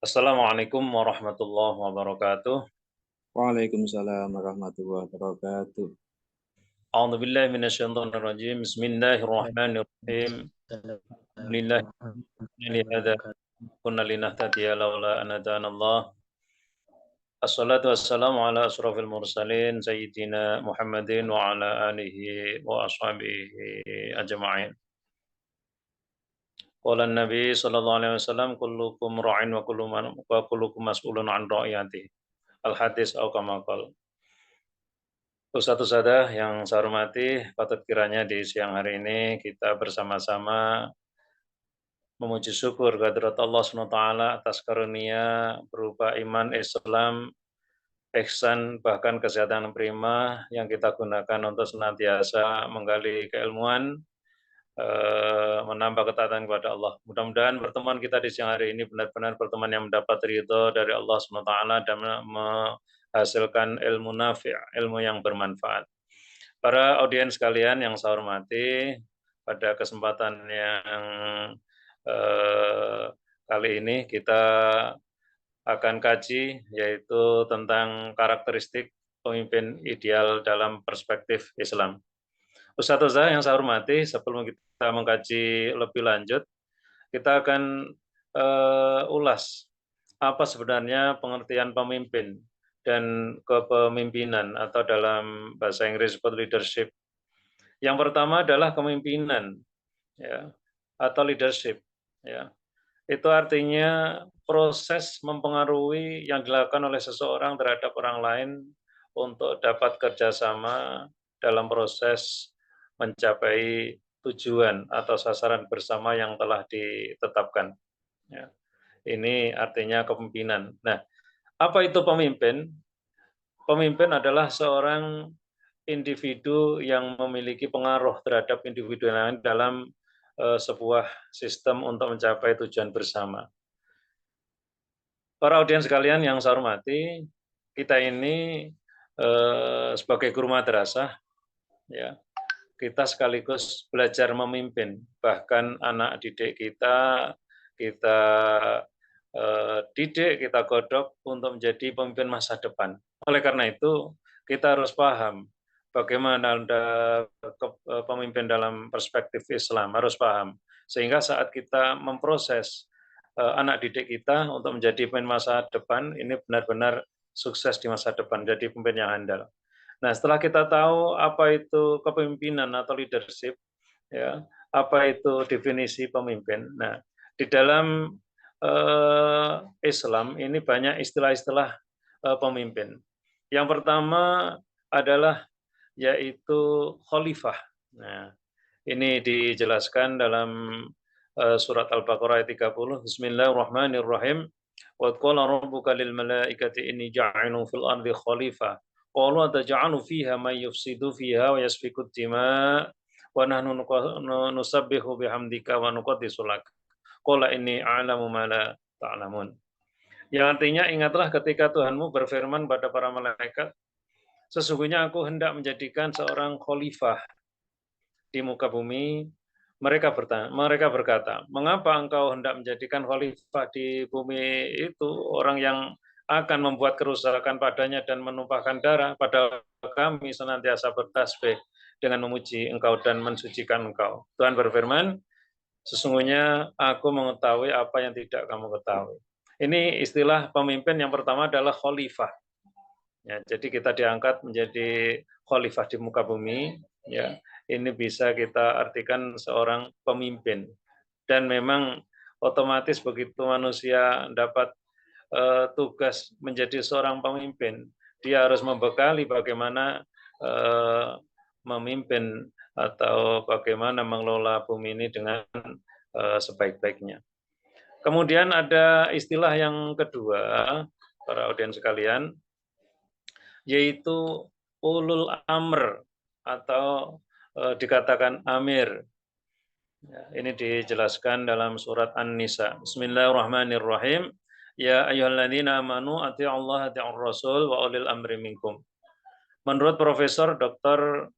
Assalamualaikum warahmatullahi wabarakatuh. Waalaikumsalam warahmatullahi wabarakatuh. A'udzu billahi minasyaitonir rajim. Bismillahirrahmanirrahim. Alhamdulillah li hadza kunna linahtadiya laula an hadanallah. Assalatu wassalamu ala asrofil mursalin sayyidina Muhammadin wa ala alihi wa ashabihi ajma'in. Qala Nabi sallallahu alaihi wasallam kullukum ra'in wa kullukum mas'ulun an ra'iyatihi. Al-hadis atau kama qala. Ustadz yang saya hormati, patut kiranya di siang hari ini kita bersama-sama memuji syukur kehadirat Allah SWT atas karunia berupa iman, Islam, ihsan, bahkan kesehatan prima yang kita gunakan untuk senantiasa menggali keilmuan, menambah ketaatan kepada Allah. Mudah-mudahan pertemuan kita di siang hari ini benar-benar pertemuan yang mendapat ridho dari Allah SWT dan menghasilkan ilmu nafi', ilmu yang bermanfaat. Para audiens sekalian yang saya hormati, pada kesempatan yang kali ini kita akan kaji yaitu tentang karakteristik pemimpin ideal dalam perspektif Islam. Ustadz yang saya hormati, sebelum kita mengkaji lebih lanjut, kita akan ulas apa sebenarnya pengertian pemimpin dan kepemimpinan atau dalam bahasa Inggris disebut leadership. Yang pertama adalah kepemimpinan, ya, atau leadership. Ya. Itu artinya proses mempengaruhi yang dilakukan oleh seseorang terhadap orang lain untuk dapat kerjasama dalam proses mencapai tujuan atau sasaran bersama yang telah ditetapkan. Ya. Ini artinya kepemimpinan. Nah, apa itu pemimpin? Pemimpin adalah seorang individu yang memiliki pengaruh terhadap individu lain dalam sebuah sistem untuk mencapai tujuan bersama. Para audiens sekalian yang saya hormati, kita ini sebagai guru madrasah, ya, kita sekaligus belajar memimpin. Bahkan anak didik kita didik, kita godok untuk menjadi pemimpin masa depan. Oleh karena itu, kita harus paham bagaimana pemimpin dalam perspektif Islam, harus paham. Sehingga saat kita memproses anak didik kita untuk menjadi pemimpin masa depan, ini benar-benar sukses di masa depan, jadi pemimpin yang handal. Nah, setelah kita tahu apa itu kepemimpinan atau leadership, ya, apa itu definisi pemimpin. Nah, di dalam Islam ini banyak istilah-istilah pemimpin. Yang pertama adalah yaitu khalifah. Nah, ini dijelaskan dalam surat Al-Baqarah ayat 30. Bismillahirrahmanirrahim. Wa qala rabbuka lil malaikati inni ja'ilun fil ardi khalifah. Qalu ataj'alu fiha may yufsidu fiha wa yasfiku dima wa nahnu nusabbihu bihamdika wa nuqaddisu lak. Qala inni a'lamu ma la ta'lamun. Yang artinya ingatlah ketika Tuhanmu berfirman pada para malaikat, sesungguhnya aku hendak menjadikan seorang khalifah di muka bumi. Mereka berkata, mengapa engkau hendak menjadikan khalifah di bumi itu orang yang akan membuat kerusakan padanya dan menumpahkan darah, padahal kami senantiasa bertasbih dengan memuji engkau dan mensucikan engkau. Tuhan berfirman, sesungguhnya aku mengetahui apa yang tidak kamu ketahui. Ini istilah pemimpin yang pertama adalah khalifah. Ya, jadi kita diangkat menjadi khalifah di muka bumi. Ya, ini bisa kita artikan seorang pemimpin. Dan memang otomatis begitu manusia dapat tugas menjadi seorang pemimpin, dia harus membekali bagaimana memimpin atau bagaimana mengelola bumi ini dengan sebaik-baiknya. Kemudian ada istilah yang kedua, para audiens sekalian, yaitu ulul amr atau dikatakan amir. Ya, ini dijelaskan dalam surat An-Nisa. Bismillahirrahmanirrahim. Ya ayyuhalladzina amanu atti'ullaha atti'ur rasul wa ulil amri minkum. Menurut Profesor Dr.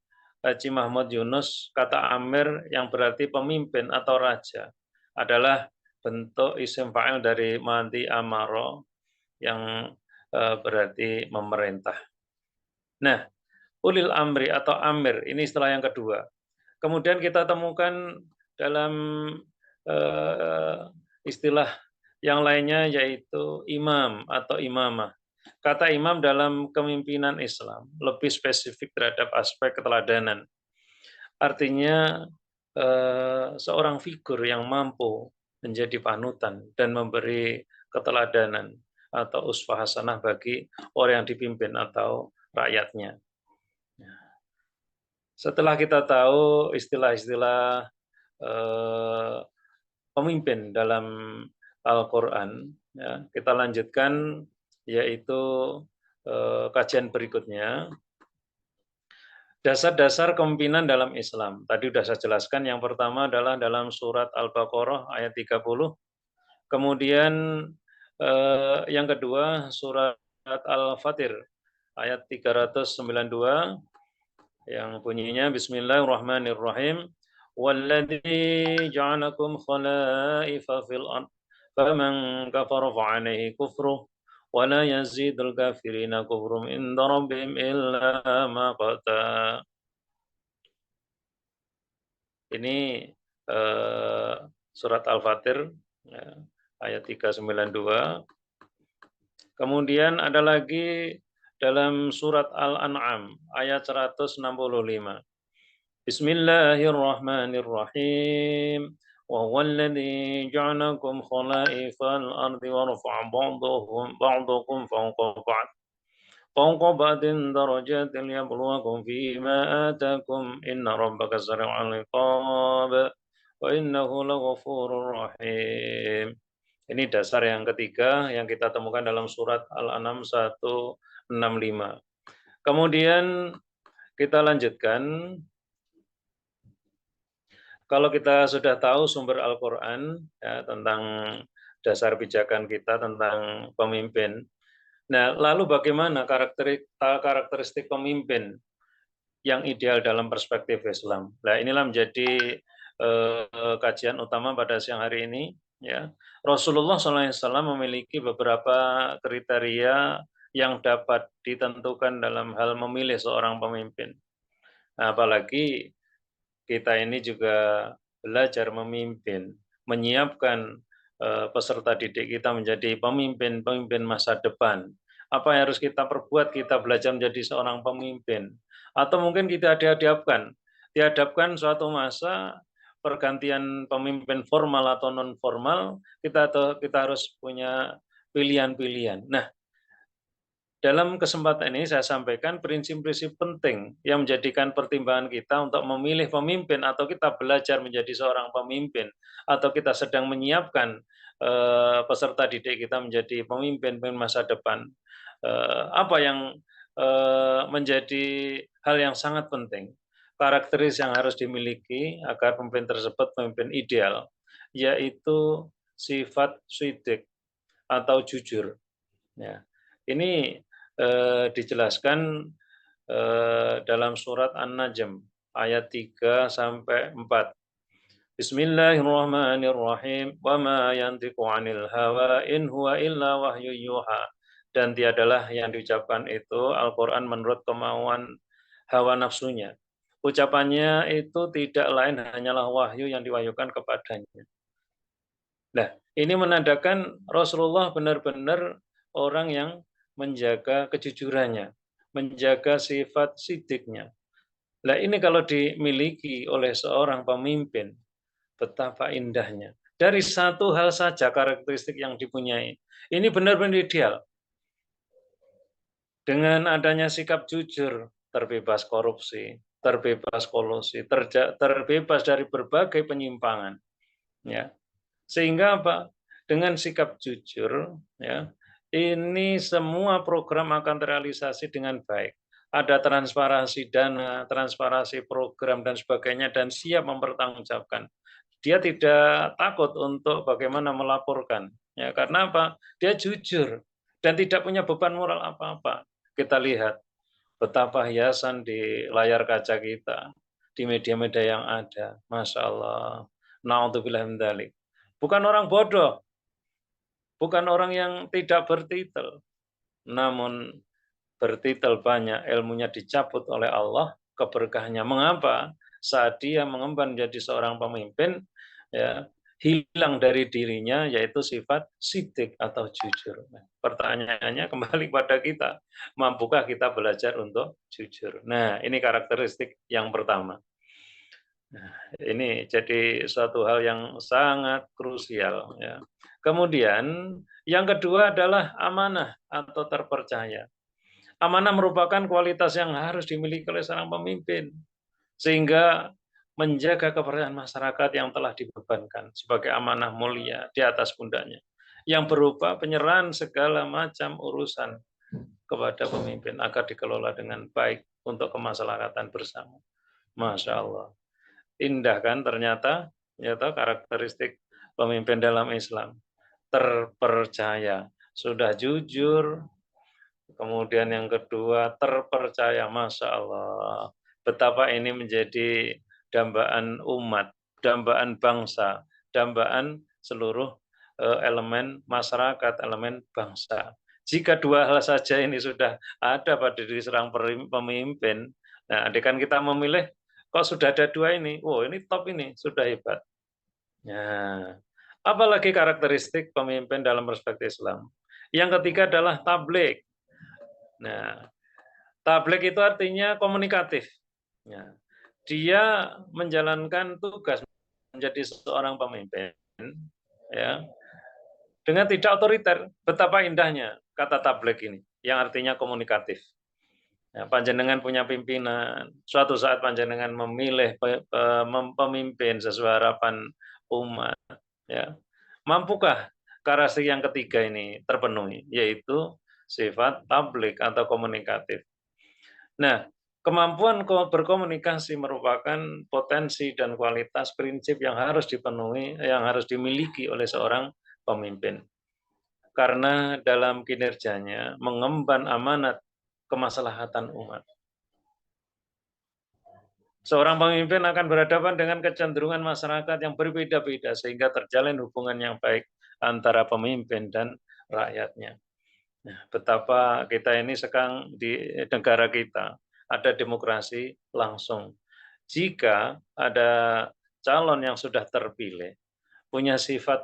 Haji Mahmud Yunus, kata amir yang berarti pemimpin atau raja adalah bentuk isim fa'il dari madhi amaro yang berarti memerintah. Nah, ulil amri atau amir, ini istilah yang kedua. Kemudian kita temukan dalam istilah yang lainnya yaitu imam atau imamah. Kata imam dalam kepemimpinan Islam lebih spesifik terhadap aspek keteladanan. Artinya seorang figur yang mampu menjadi panutan dan memberi keteladanan atau uswah hasanah bagi orang yang dipimpin atau rakyatnya. Setelah kita tahu istilah-istilah pemimpin dalam Al-Quran, ya, kita lanjutkan yaitu kajian berikutnya. Dasar-dasar kepemimpinan dalam Islam. Tadi sudah saya jelaskan, yang pertama adalah dalam surat Al-Baqarah ayat 30. Kemudian yang kedua surat Al-Fatir ayat 392 yang bunyinya Bismillahirrahmanirrahim. Walladzi ja'alakum khala'ifa fil ard faman kafara fa'alaihi kufruh wa la yazidul kafirina kufrum inda rabbihim illa maqata. Ini surat Al-Fatir ya, ayat 392. Kemudian ada lagi dalam surat Al-An'am ayat 165. Bismillahirrahmanirrahim. Wa huwa alladzi ja'alakum khala'ifal ardi wa rafa'a ba'dakum fawqa ba'din darajatin liyabluwakum fima atakum inna rabbaka sari'ul iqab wa innahu laghafurur rahim. Ini dasar yang ketiga yang kita temukan dalam surat Al-An'am 165. Kemudian kita lanjutkan. Kalau kita sudah tahu sumber Al-Quran ya, tentang dasar pijakan kita tentang pemimpin. Nah, lalu bagaimana karakteristik pemimpin yang ideal dalam perspektif Islam? Nah, inilah menjadi kajian utama pada siang hari ini. Ya, Rasulullah SAW memiliki beberapa kriteria yang dapat ditentukan dalam hal memilih seorang pemimpin. Nah, apalagi kita ini juga belajar memimpin, menyiapkan peserta didik kita menjadi pemimpin masa depan. Apa yang harus kita perbuat? Kita belajar menjadi seorang pemimpin. Atau mungkin kita dihadapkan suatu masa pergantian pemimpin formal atau non formal, kita harus punya pilihan-pilihan. Nah, dalam kesempatan ini saya sampaikan prinsip-prinsip penting yang menjadikan pertimbangan kita untuk memilih pemimpin atau kita belajar menjadi seorang pemimpin atau kita sedang menyiapkan peserta didik kita menjadi pemimpin masa depan. Apa yang menjadi hal yang sangat penting, karakteristik yang harus dimiliki agar pemimpin tersebut pemimpin ideal, yaitu sifat shidik atau jujur. Ya. Ini dijelaskan dalam surat An-Najm ayat 3 sampai 4. Bismillahirrahmanirrahim. Wa ma yantiqu 'anil hawa in huwa illa wahyu yuha. Dan tiadalah yang diucapkan itu Al-Qur'an menurut kemauan hawa nafsunya. Ucapannya itu tidak lain hanyalah wahyu yang diwahyukan kepadanya. Nah, ini menandakan Rasulullah benar-benar orang yang menjaga kejujurannya, menjaga sifat sidiknya. Nah, ini kalau dimiliki oleh seorang pemimpin, betapa indahnya. Dari satu hal saja karakteristik yang dipunyai. Ini benar-benar ideal. Dengan adanya sikap jujur, terbebas korupsi, terbebas kolusi, terbebas dari berbagai penyimpangan. Ya. Sehingga apa? Dengan sikap jujur, ya, ini semua program akan terrealisasi dengan baik. Ada transparansi dana, transparansi program dan sebagainya, dan siap mempertanggungjawabkan. Dia tidak takut untuk bagaimana melaporkan, ya, karena apa? Dia jujur dan tidak punya beban moral apa-apa. Kita lihat betapa hiasan di layar kaca kita, di media-media yang ada, Masya Allah, na'udzubillah min dzalik. bukan orang bodoh, bukan orang yang tidak bertitel, namun bertitel banyak, ilmunya dicabut oleh Allah, keberkahannya. Mengapa? Saat dia mengemban menjadi seorang pemimpin, ya, hilang dari dirinya yaitu sifat sidik atau jujur. Nah, pertanyaannya kembali pada kita, mampukah kita belajar untuk jujur? Nah, ini karakteristik yang pertama. Nah, ini jadi suatu hal yang sangat krusial, ya. Kemudian yang kedua adalah amanah atau terpercaya. Amanah merupakan kualitas yang harus dimiliki oleh seorang pemimpin, sehingga menjaga kepercayaan masyarakat yang telah dibebankan sebagai amanah mulia di atas pundaknya, yang berupa penyerahan segala macam urusan kepada pemimpin agar dikelola dengan baik untuk kemaslahatan bersama. Masya Allah. Indah kan ternyata karakteristik pemimpin dalam Islam. Terpercaya, sudah jujur. Kemudian yang kedua, terpercaya. Masya Allah. Betapa ini menjadi dambaan umat, dambaan bangsa, dambaan seluruh elemen masyarakat, elemen bangsa. Jika dua hal saja ini sudah ada pada diri seorang pemimpin, nah adekan kita memilih, kok sudah ada dua ini, wow ini top ini, sudah hebat. Nah, apalagi karakteristik pemimpin dalam perspektif Islam. Yang ketiga adalah tabligh. Nah, tabligh itu artinya komunikatif. Ya. Dia menjalankan tugas menjadi seorang pemimpin, ya, dengan tidak otoriter. Betapa indahnya kata tabligh ini, yang artinya komunikatif. Ya, panjenengan punya pimpinan, suatu saat panjenengan memilih pemimpin sesuai harapan umat. Ya. Mampukah karakteristik yang ketiga ini terpenuhi, yaitu sifat tabligh atau komunikatif. Nah, kemampuan berkomunikasi merupakan potensi dan kualitas prinsip yang harus dipenuhi, yang harus dimiliki oleh seorang pemimpin. Karena dalam kinerjanya mengemban amanat kemaslahatan umat. Seorang pemimpin akan berhadapan dengan kecenderungan masyarakat yang berbeda-beda sehingga terjalin hubungan yang baik antara pemimpin dan rakyatnya. Nah, betapa kita ini sekarang di negara kita ada demokrasi langsung. Jika ada calon yang sudah terpilih, punya sifat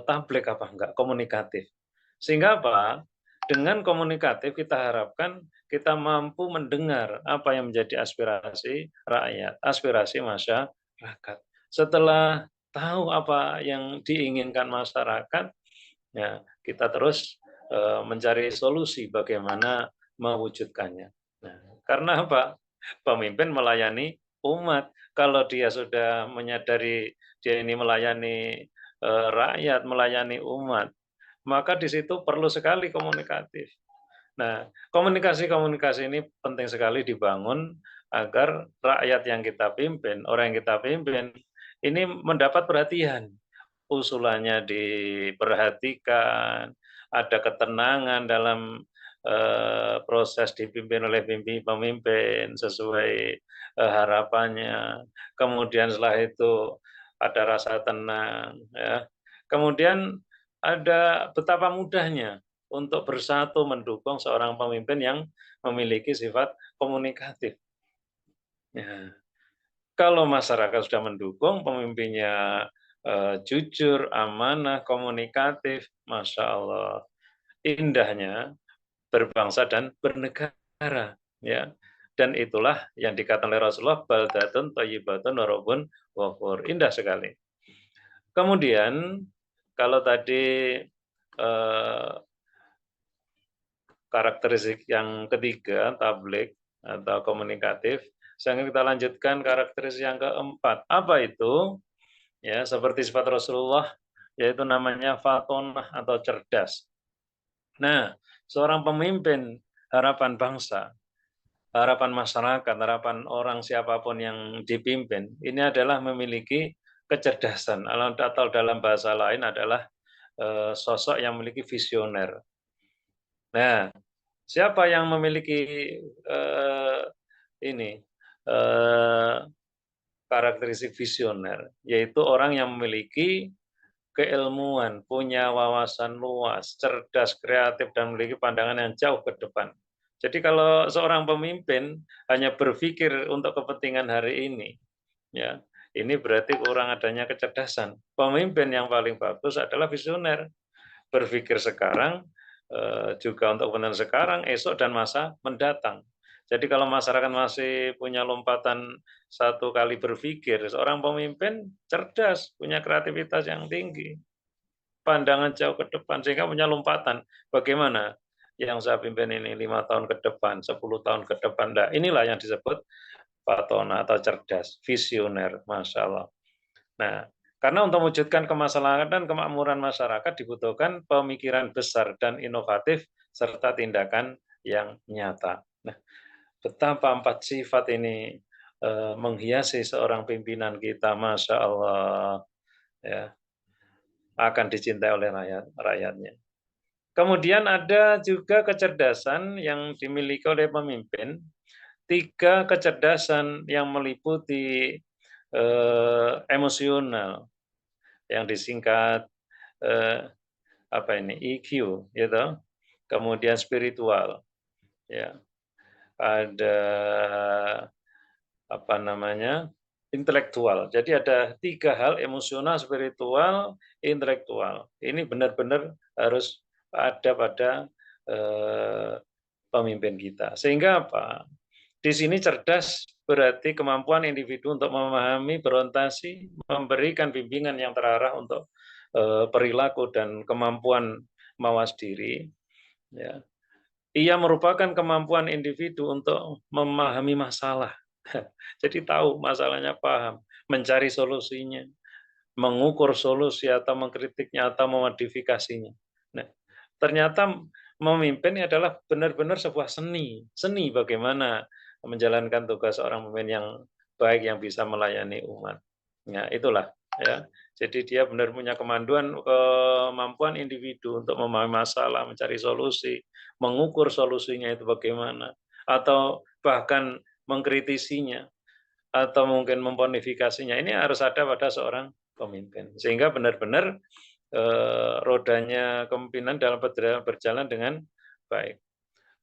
tabligh apa enggak, komunikatif. Sehingga apa? Dengan komunikatif kita harapkan kita mampu mendengar apa yang menjadi aspirasi rakyat, aspirasi masyarakat. Setelah tahu apa yang diinginkan masyarakat, ya, kita terus mencari solusi bagaimana mewujudkannya. Nah, karena apa? Pemimpin melayani umat. Kalau dia sudah menyadari dia ini melayani rakyat, melayani umat, maka di situ perlu sekali komunikatif. Nah, komunikasi-komunikasi ini penting sekali dibangun agar rakyat yang kita pimpin, orang yang kita pimpin, ini mendapat perhatian. Usulannya diperhatikan, ada ketenangan dalam proses dipimpin oleh pemimpin sesuai harapannya. Kemudian setelah itu ada rasa tenang, ya. Kemudian ada betapa mudahnya untuk bersatu mendukung seorang pemimpin yang memiliki sifat komunikatif. Ya. Kalau masyarakat sudah mendukung pemimpinnya jujur, amanah, komunikatif, Masya Allah, indahnya berbangsa dan bernegara, ya. Dan itulah yang dikatakan oleh Rasulullah, baldatun thayyibatun wa rabbun ghafur. Indah sekali. Kemudian kalau tadi karakteristik yang ketiga, tabligh atau komunikatif, sekarang kita lanjutkan karakteristik yang keempat. Apa itu? Ya, seperti sifat Rasulullah, yaitu namanya fatonah atau cerdas. Nah, seorang pemimpin harapan bangsa, harapan masyarakat, harapan orang siapapun yang dipimpin, ini adalah memiliki kecerdasan, atau dalam bahasa lain adalah sosok yang memiliki visioner. Nah, siapa yang memiliki ini karakteristik visioner, yaitu orang yang memiliki keilmuan, punya wawasan luas, cerdas, kreatif, dan memiliki pandangan yang jauh ke depan. Jadi kalau seorang pemimpin hanya berpikir untuk kepentingan hari ini, ya, ini berarti kurang adanya kecerdasan. Pemimpin yang paling bagus adalah visioner, berpikir sekarang, juga untuk kepentingan sekarang, esok, dan masa mendatang. Jadi kalau masyarakat masih punya lompatan satu kali berpikir, seorang pemimpin cerdas, punya kreativitas yang tinggi, pandangan jauh ke depan, sehingga punya lompatan. Bagaimana yang saya pimpin ini 5 tahun ke depan, 10 tahun ke depan. Nah, inilah yang disebut patona atau cerdas, visioner, Masya Allah. Nah, karena untuk mewujudkan kemaslahatan dan kemakmuran masyarakat dibutuhkan pemikiran besar dan inovatif serta tindakan yang nyata. Nah, betapa 4 sifat ini menghiasi seorang pimpinan kita, Masya Allah, ya, akan dicintai oleh rakyatnya. Kemudian ada juga kecerdasan yang dimiliki oleh pemimpin, 3 kecerdasan yang meliputi emosional, yang disingkat apa ini, EQ, gitu. Kemudian spiritual, ya. Ada apa namanya, intelektual. Jadi ada 3 hal, emosional, spiritual, intelektual. Ini benar-benar harus ada pada pemimpin kita. Sehingga apa? Di sini cerdas berarti kemampuan individu untuk memahami, berorientasi, memberikan bimbingan yang terarah untuk perilaku dan kemampuan mawas diri. Ya. Ia merupakan kemampuan individu untuk memahami masalah. Jadi tahu masalahnya, paham, mencari solusinya, mengukur solusi atau mengkritiknya atau memodifikasinya. Nah, ternyata memimpin adalah benar-benar sebuah seni. Seni bagaimana menjalankan tugas seorang pemimpin yang baik, yang bisa melayani umat. Nah, itulah, ya. Jadi dia benar punya kemampuan individu untuk memahami masalah, mencari solusi, mengukur solusinya itu bagaimana, atau bahkan mengkritisinya, atau mungkin memodifikasinya. Ini harus ada pada seorang pemimpin. Sehingga benar-benar rodanya kepemimpinan dalam berjalan dengan baik.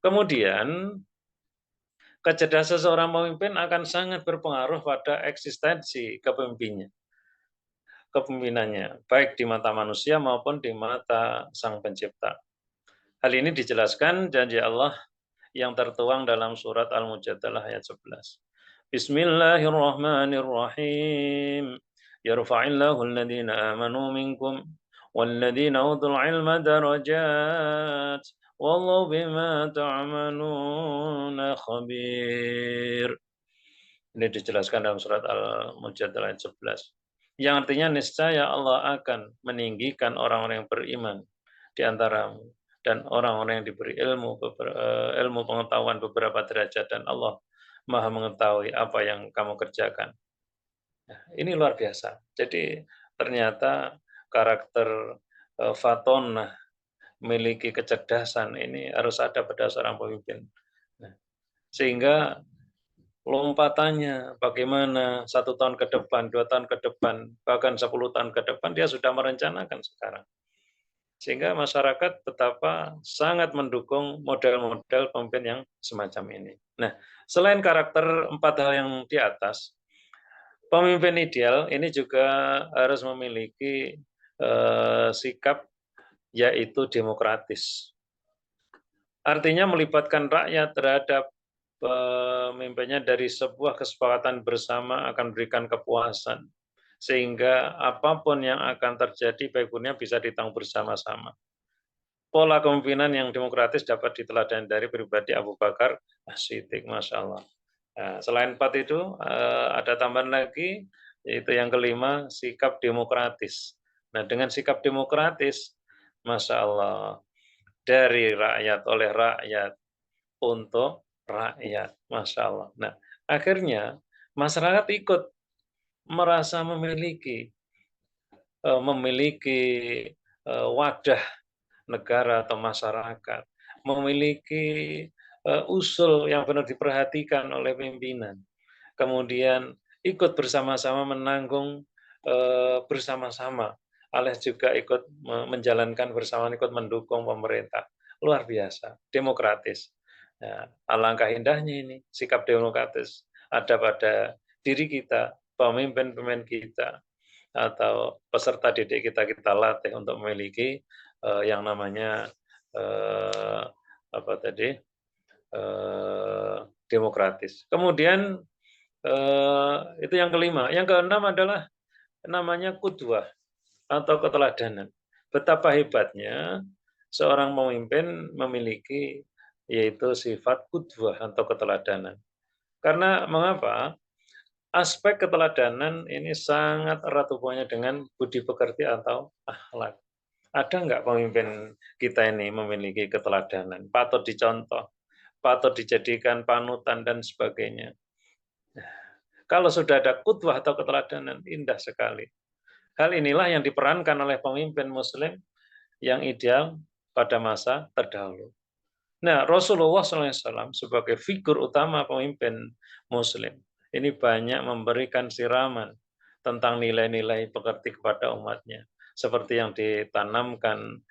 Kemudian kecerdasan seorang pemimpin akan sangat berpengaruh pada eksistensi kepemimpinannya, baik di mata manusia maupun di mata Sang Pencipta. Hal ini dijelaskan janji Allah yang tertuang dalam surat Al-Mujadalah ayat 11. Bismillahirrahmanirrahim. Yarfa'illahu alladhina amanu minkum walladhina utul ilma darajat. Wallahu bima ta'amaluna khabir. Ini dijelaskan dalam surat Al-Mujadalah ayat 11. Yang artinya niscaya Allah akan meninggikan orang-orang yang beriman di antaramu dan orang-orang yang diberi ilmu pengetahuan beberapa derajat, dan Allah Maha mengetahui apa yang kamu kerjakan. Nah, ini luar biasa. Jadi ternyata karakter fatonah, memiliki kecerdasan ini harus ada pada seorang pemimpin. Nah, sehingga lompatannya bagaimana 1 tahun ke depan, 2 tahun ke depan, bahkan 10 tahun ke depan dia sudah merencanakan sekarang. Sehingga masyarakat betapa sangat mendukung model-model pemimpin yang semacam ini. Nah, selain karakter 4 hal yang di atas, pemimpin ideal ini juga harus memiliki sikap yaitu demokratis. Artinya melibatkan rakyat terhadap pemimpinnya dari sebuah kesepakatan bersama akan memberikan kepuasan. Sehingga apapun yang akan terjadi baik buruknya bisa ditanggung bersama-sama. Pola kepemimpinan yang demokratis dapat diteladani dari pribadi Abu Bakar As-Siddiq, Masya Allah. Nah, selain 4 itu, ada tambahan lagi, yaitu yang kelima, sikap demokratis. Nah, dengan sikap demokratis, Masya Allah, dari rakyat, oleh rakyat, untuk rakyat, Masya Allah. Nah, akhirnya masyarakat ikut merasa memiliki wadah negara atau masyarakat, memiliki usul yang benar diperhatikan oleh pimpinan, kemudian ikut bersama-sama menanggung bersama-sama Ales juga ikut menjalankan bersama, ikut mendukung pemerintah. Luar biasa, demokratis. Ya, alangkah indahnya ini sikap demokratis ada pada diri kita, pemimpin-pemimpin kita, atau peserta didik kita latih untuk memiliki yang namanya apa tadi demokratis. Kemudian itu yang kelima. Yang keenam adalah namanya qudwah atau keteladanan. Betapa hebatnya seorang pemimpin memiliki yaitu sifat qudwah atau keteladanan. Karena mengapa? Aspek keteladanan ini sangat erat hubungannya dengan budi pekerti atau akhlak. Ada nggak pemimpin kita ini memiliki keteladanan, patut dicontoh, patut dijadikan panutan dan sebagainya. Kalau sudah ada qudwah atau keteladanan, indah sekali. Hal inilah yang diperankan oleh pemimpin Muslim yang ideal pada masa terdahulu. Nah, Rasulullah SAW sebagai figur utama pemimpin Muslim ini banyak memberikan siraman tentang nilai-nilai pekerti kepada umatnya, seperti yang ditanamkan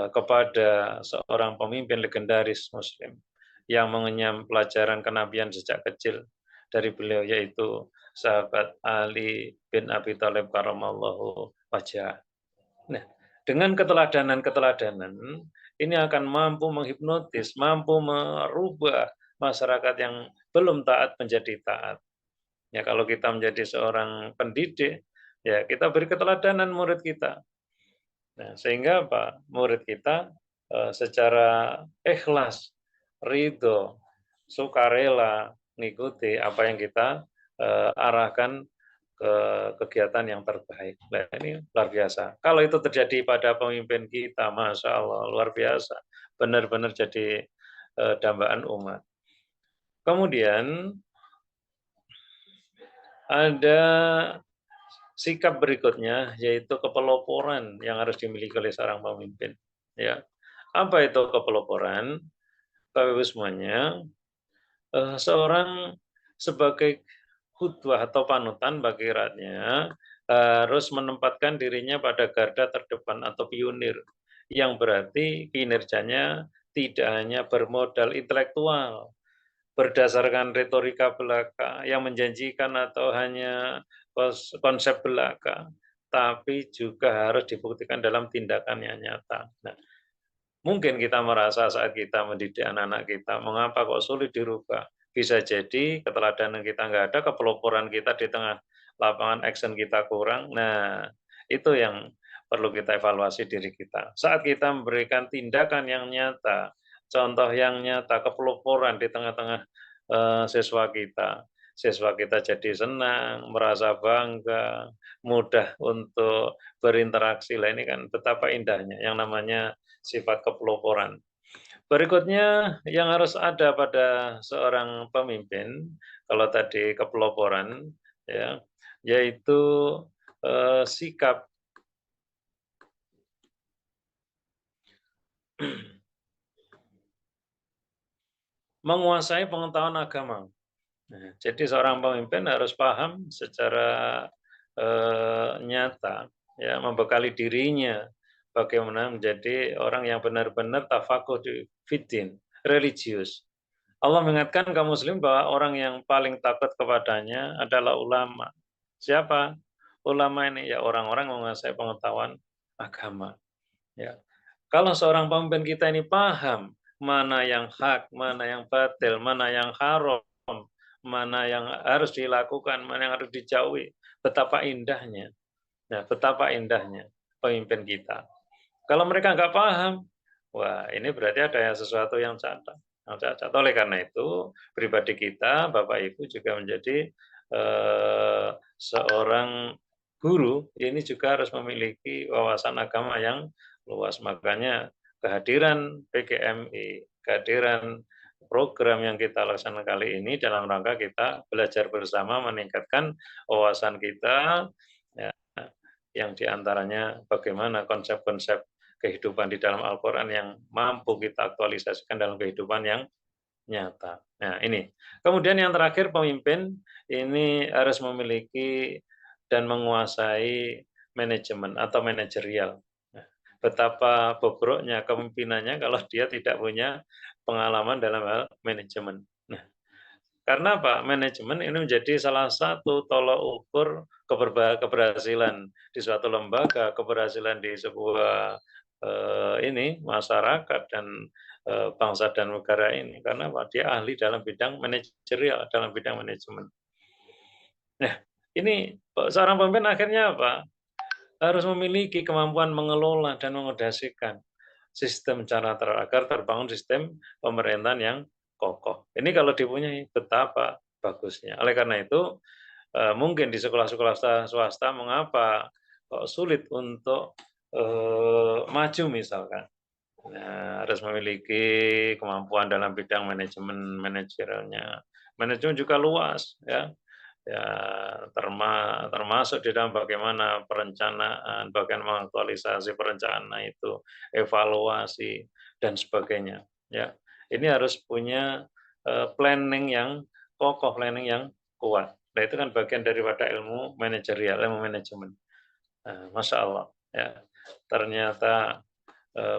kepada seorang pemimpin legendaris Muslim yang mengenyam pelajaran kenabian sejak kecil dari beliau, yaitu sahabat Ali bin Abi Thalib karamallahu wajhah. Nah, dengan keteladanan-keteladanan ini akan mampu menghipnotis, mampu merubah masyarakat yang belum taat menjadi taat. Ya, kalau kita menjadi seorang pendidik, ya kita beri keteladanan murid kita. Nah, sehingga apa? Murid kita secara ikhlas, ridho, sukarela mengikuti apa yang kita arahkan ke kegiatan yang terbaik. Nah, ini luar biasa. Kalau itu terjadi pada pemimpin kita, Masya Allah, luar biasa. Benar-benar jadi dambaan umat. Kemudian ada sikap berikutnya, yaitu kepeloporan yang harus dimiliki oleh seorang pemimpin. Ya, apa itu kepeloporan? Bapak Ibu semuanya, seorang sebagai khutbah atau panutan bagi rakyatnya harus menempatkan dirinya pada garda terdepan atau pionir, yang berarti kinerjanya tidak hanya bermodal intelektual, berdasarkan retorika belaka yang menjanjikan atau hanya konsep belaka, tapi juga harus dibuktikan dalam tindakan yang nyata. Nah, mungkin kita merasa saat kita mendidik anak-anak kita, mengapa kok sulit dirubah? Bisa jadi keteladanan kita nggak ada, kepeloporan kita di tengah lapangan action kita kurang. Nah, itu yang perlu kita evaluasi diri kita. Saat kita memberikan tindakan yang nyata, contoh yang nyata, kepeloporan di tengah-tengah siswa kita jadi senang, merasa bangga, mudah untuk berinteraksi. Lah ini kan betapa indahnya yang namanya sifat kepeloporan. Berikutnya yang harus ada pada seorang pemimpin, kalau tadi kepeloporan, ya, yaitu sikap menguasai pengetahuan agama. Nah, jadi seorang pemimpin harus paham secara nyata, ya, membekali dirinya bagaimana menjadi orang yang benar-benar tafakuh di fitin, religius. Allah mengingatkan kaum muslim bahwa orang yang paling takut kepadanya adalah ulama. Siapa? Ulama ini ya orang-orang menguasai pengetahuan agama. Ya. Kalau seorang pemimpin kita ini paham mana yang hak, mana yang batil, mana yang haram, mana yang harus dilakukan, mana yang harus dijauhi, betapa indahnya. Nah, betapa indahnya pemimpin kita. Kalau mereka nggak paham, wah ini berarti ada sesuatu yang cacat. Oleh karena itu, pribadi kita, Bapak Ibu juga menjadi seorang guru, ini juga harus memiliki wawasan agama yang luas. Makanya kehadiran PGMI, kehadiran program yang kita laksanakan kali ini dalam rangka kita belajar bersama meningkatkan wawasan kita, ya, yang diantaranya bagaimana konsep-konsep kehidupan di dalam Al-Quran yang mampu kita aktualisasikan dalam kehidupan yang nyata. Nah, ini. Kemudian yang terakhir, pemimpin ini harus memiliki dan menguasai manajemen atau manajerial. Nah, betapa bobroknya kepemimpinannya kalau dia tidak punya pengalaman dalam hal manajemen. Nah, karena apa? Manajemen ini menjadi salah satu tolok ukur keberhasilan di suatu lembaga, keberhasilan di sebuah ini masyarakat dan bangsa dan negara ini. Karena apa? Dia ahli dalam bidang manajerial, dalam bidang manajemen. Nah, ini seorang pemimpin akhirnya apa? Harus memiliki kemampuan mengelola dan mengendalikan sistem agar terbangun sistem pemerintahan yang kokoh. Ini kalau dipunyai betapa bagusnya. Oleh karena itu, mungkin di sekolah-sekolah swasta mengapa kok sulit untuk maju misalkan. Nah, harus memiliki kemampuan dalam bidang manajemen manajerialnya. Manajemen juga luas ya. Ya, termasuk di dalam bagaimana perencanaan, bagaimana mengaktualisasi perencanaan itu, evaluasi dan sebagainya. Ya, ini harus punya planning yang kokoh, planning yang kuat. Nah, itu kan bagian daripada ilmu manajerial, ilmu manajemen. Masya Allah, ya. Ternyata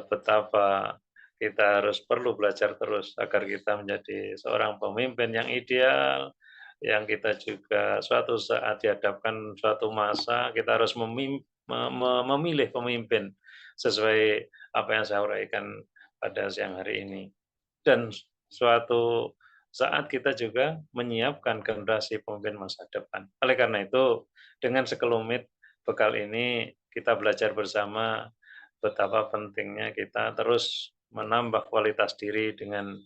betapa kita harus perlu belajar terus agar kita menjadi seorang pemimpin yang ideal, yang kita juga suatu saat dihadapkan suatu masa kita harus memilih pemimpin sesuai apa yang saya uraikan pada siang hari ini. Dan suatu saat kita juga menyiapkan generasi pemimpin masa depan. Oleh karena itu, dengan sekelumit bekal ini kita belajar bersama betapa pentingnya kita terus menambah kualitas diri dengan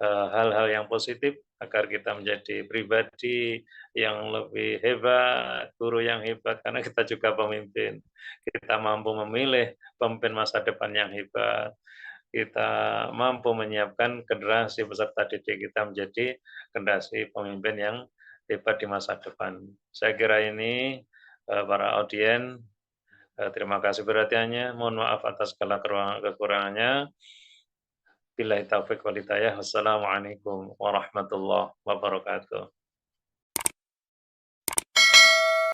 hal-hal yang positif agar kita menjadi pribadi yang lebih hebat, guru yang hebat, karena kita juga pemimpin. Kita mampu memilih pemimpin masa depan yang hebat. Kita mampu menyiapkan generasi peserta didik kita menjadi generasi pemimpin yang hebat di masa depan. Saya kira ini para audien, terima kasih perhatiannya. Mohon maaf atas segala kekurangannya. Billahi taufiq wal hidayah. Wassalamualaikum warahmatullahi wabarakatuh.